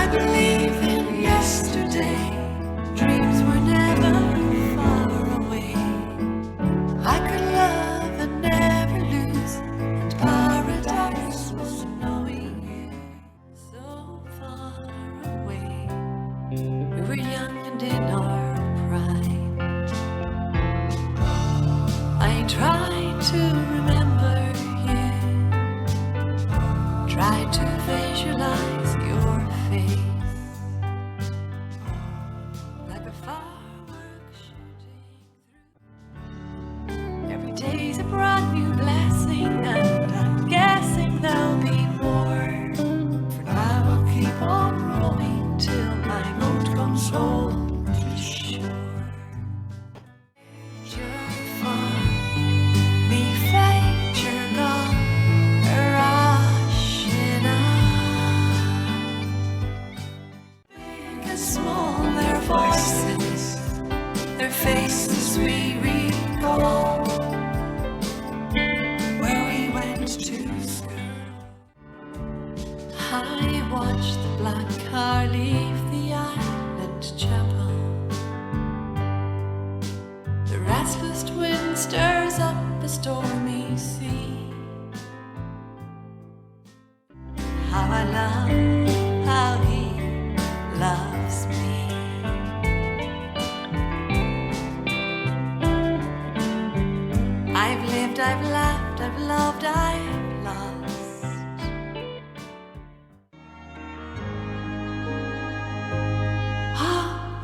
I believe in yesterday. Dreams were never far away. I could love and never lose, and paradise was knowing you so far away. We were young and in our prime. I tried to remember you, tried to visualize your face, like a firework shooting through. Every day's a brand new blessing, and I'm guessing there'll be more. For now I'll keep on rowing till my boat comes home to shore. You're far, me fate, you're gone, rushing on. Big and small, their voices, their faces we recall, where we went to school. I watched the black car leave the island chapel. The restless wind stirs up a stormy sea. How I love how he loves me. I've lived, I've laughed, I've loved, I've lost.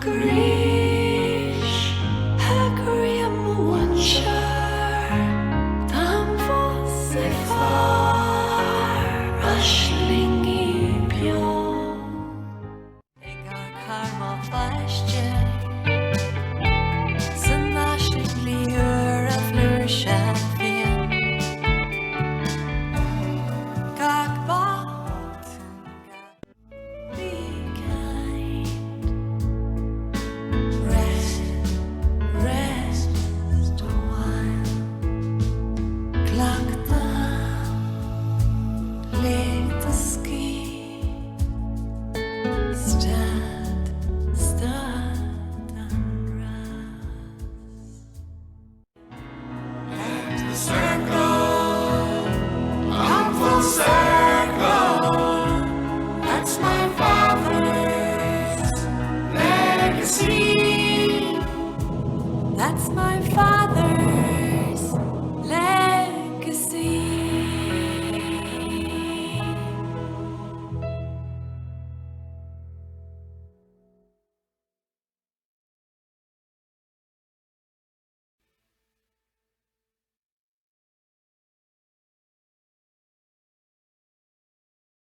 Grish, Hakriam Wancher, Tam fosse far, Rushling i pjå. Egar karma flasje, sen nashigli ura flurshafien. Gak batun, gak be kind. Rest a while. Klagte han, lekte ski. Stand and rise. The circle, I'm full circle. That's my father's legacy. That's my father.